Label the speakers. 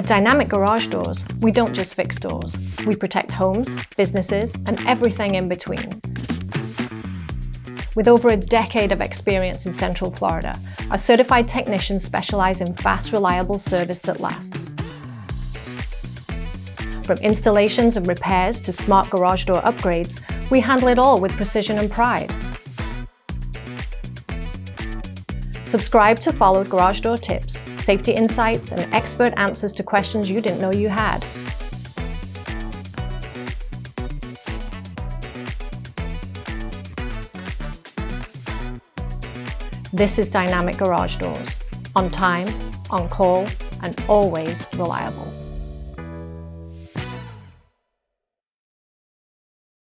Speaker 1: At Dynamic Garage Doors, we don't just fix doors. We protect homes, businesses, and everything in between. With over a decade of experience in Central Florida, our certified technicians specialize in fast, reliable service that lasts. From installations and repairs to smart garage door upgrades, we handle it all with precision and pride. Subscribe to Followed Garage Door Tips, safety insights, and expert answers to questions you didn't know you had. This is Dynamic Garage Doors. On time, on call, and always reliable.